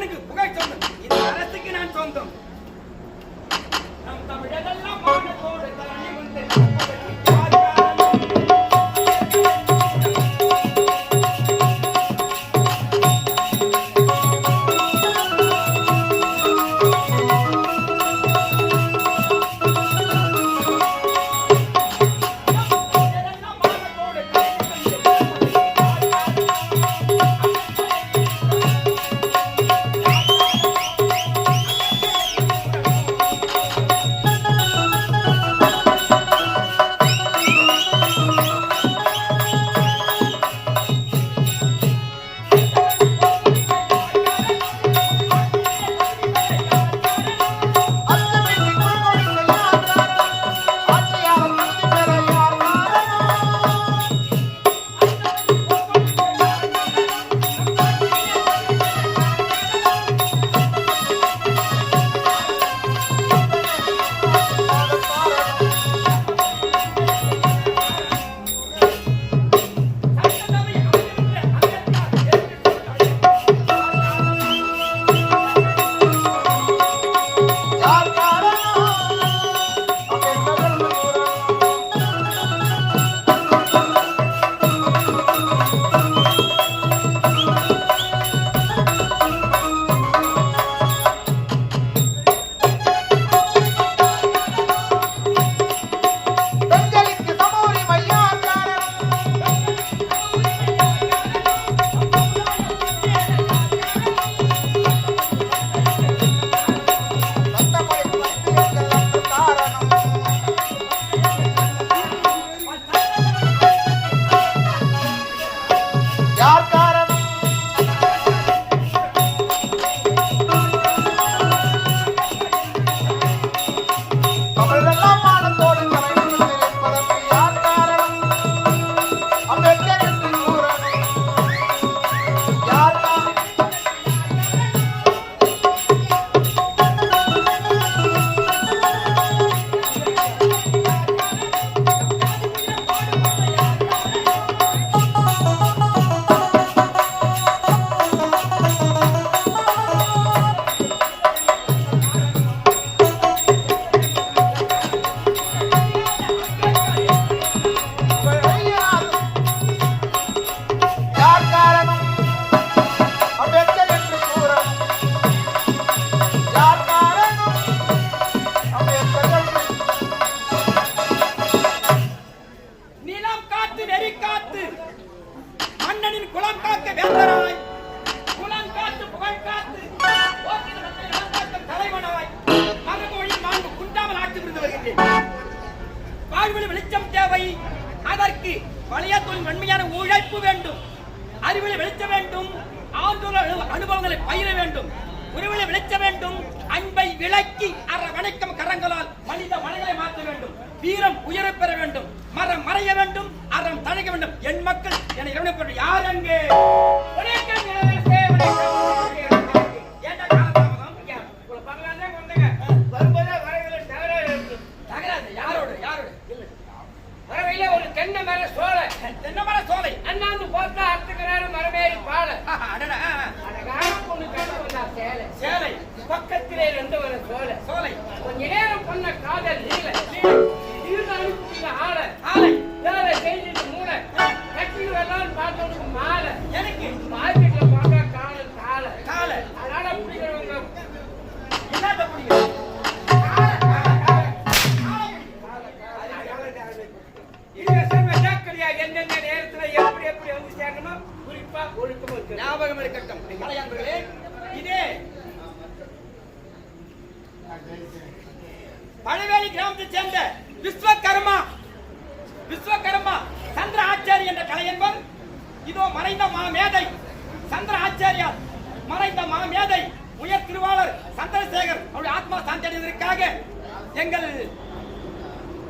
மன்னனுக்கு புகழ் சொந்தம், இந்த அரசுக்கு நான் சொந்தம். நம் தமிழரெல்லாம் மானத்தோடு தரணி வந்து வெளிச்சம் தேவை. அதற்கு வளையத்தோலின் வன்மையான உழைப்பு வேண்டும். அறிவிலை வெளிச்ச வேண்டும். ஆழ்ந்த அனுபவங்களை பயிர வேண்டும். உறவிலை வெளிச்ச வேண்டும். அன்பை விளக்கி வணக்கம் கரங்களால் மனித மனங்களை மாற்ற வேண்டும். வீரம் உயர பெற வேண்டும். மரம் மறைய வேண்டும். அறம் தழைக்க வேண்டும். என் மக்கள் என்னை இரவணைப்பட யார் அங்கே தென்னமர சோலை அண்ணாந்து போட்டா அத்துக்கிறாரு மரமேறி பால சேலை பக்கத்திலே ரெண்டு வர சோலை சோலை கொஞ்ச நேரம் பண்ண காதல் நீல ஆளை ஆளை வேலை செய்திட்டு மூளை கட்டிக்கு வரலான்னு பார்த்தவனுக்கு மாலை எனக்கு மார்க்கெட்ல பார்த்தா காதல் காலை காலை அதனால பிடிக்கிறவங்க என்னத்த பிடிக்கும் எந்தெந்த நேரத்துல எப்படி எப்படி வந்து சேரணும் குறிப்பா ஒழுக்கம் இருக்கு ஞாபகம் இருக்கட்டும். மலையாளர்களே இதே பழவேலி கிராமத்தை சேர்ந்த விஸ்வகர்மா சந்திர ஆச்சாரி என்ற கலைஞர் இதோ மறைந்த மாமேதை சந்திர ஆச்சாரியார் மறைந்த மாமேதை உயர் திருவாளர் சந்திரசேகர் அவருடைய ஆத்மா சாந்தி அடைவதற்காக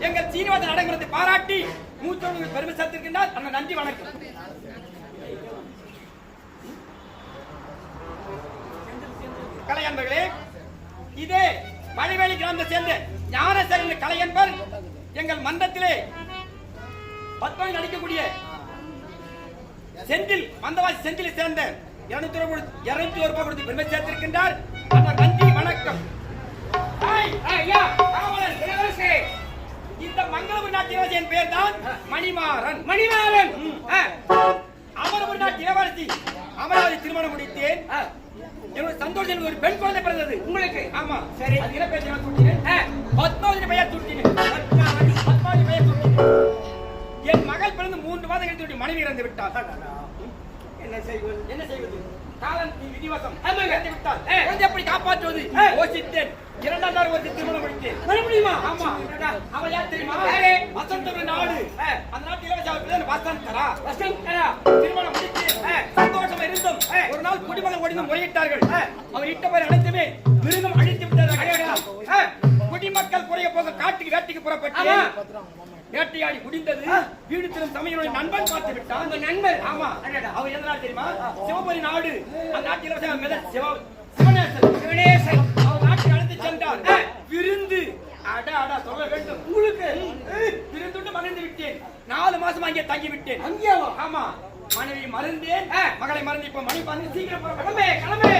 எங்கள் சீனிவாசன் அடங்குறதை பாராட்டி மூத்தோடு பெருமை சேர்த்திருக்கின்றார். அந்த நன்றி வணக்கம். கலையன்பர்களே இதே பழவேலி கிராமத்தை சேர்ந்த ஞானசேகரன் கலையன்பர் எங்கள் மன்றத்திலே பத்மனை நடிக்கக்கூடிய செந்தில் மந்தவாசி செந்திலை சேர்ந்த 201 ரூபாய் கொடுத்து பெருமை சேர்த்திருக்கின்றார். அண்ணா நன்றி வணக்கம். ஐயா காவலன் இளவரசே, இந்த மங்களபுரி நாட்டு இளவரசியின் பேர் தான் மணிமாறன். மணிமாறன். அமரபுரி நாட்டு இளவரசி அமராவதி திருமணம் முடித்தேன். என்னோட சந்தோஷம் ஒரு பெண் குழந்தை பிறந்தது உங்களுக்கு. ஆமா. சரி. அது என்ன பேர் துட்டினேன்? பத்மாவதி பெயர் துட்டினேன். பத்மாவதி பெயர் துட்டினேன். என் மகள் பிறந்து 3 மாதம் கழித்து மனைவி இறந்து விட்டார். என்ன செய்வது? என்ன செய்வது? காலம் விதிவசம் இறந்து விட்டார். குழந்தை எப்படி காப்பாற்றுவது யோசித்தேன். 2ஆம் நாள் ஒரு திருமணம் முடித்தேன். மறுபடியுமா? ஆமா. அவள் யார் தெரியுமா? வசந்தபுரி நாடு. அந்த நாட்டு இளவரசி அவள் பேர் வசந்தரா. வசந்தரா. திருமணம் முடித்தேன். சந்தோஷமா இருந்தும் ஒரு நாள் குடிமகன் ஓடிந்து முறையிட்டார்கள். அவர் இட்ட பேர் அனைத்துமே மிருகம் அழித்து விட்டார்கள். குடிமக்கள் குறைய போக காட்டுக்கு வேட்டைக்கு புறப்பட்டு வேட்டையாடி முடிந்தது. வீடு திரும்ப சமயம் நண்பன் பார்த்து விட்டான். அந்த நண்பர். ஆமா. அவர் எந்த நாடு தெரியுமா? சிவபுரி நாடு. அந்த நாட்டு இளவரசி சிவனேசன். அவர் நாட்டுக்கு அழைத்து சென்றார். விருந்து அட சொல்ல வேண்டும் உங்களுக்கு. விருந்துண்டு மறந்து விட்டேன். 4 மாசம் அங்கே தங்கி விட்டேன். அங்கேவா? ஆமா. மனைவி மறந்தேன். மகளை மறந்து இப்ப மணி பண்ணி சீக்கிரம் கிளம்பே கிளம்பே.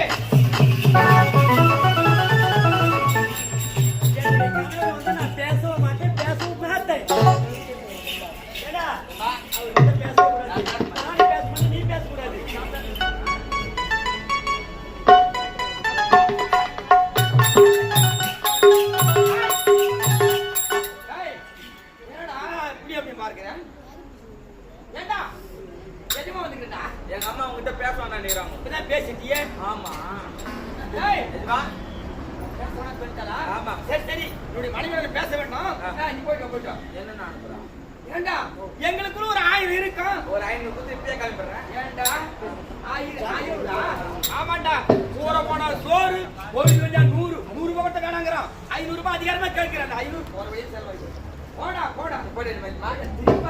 நான் பேசவே மாட்டேன், பேசவும் மாட்டேன். ஏடா அவர் பேசக்கூடாது, நானே பேசக்கூடாது, நீ பேசக்கூடாது. எங்க அம்மா உங்ககிட்ட பேசுவாங்க நினைக்கிறாங்க. இப்பதான் பேசிட்டியே. ஆமா. ஆமா. சரி சரி. என்னுடைய மனைவியோட பேச வேண்டாம். நீ போயிட்டு என்ன அனுப்புறான்? ஏண்டா எங்களுக்குள்ள ஒரு 1000 இருக்கும். ஒரு 500 கொடுத்து இப்பயே கிளம்பிடுறேன். ஏண்டா 1000 ஆமாண்டா. ஊர போனா சோறு ஒரு கொஞ்சா 100 ரூபாய் வேணாங்கிறான். 500 ரூபாய் அதிகாரமா கேட்கிறேன். 500 போற வழியில் செலவாயிடும். போடா போயிட்டு திரும்ப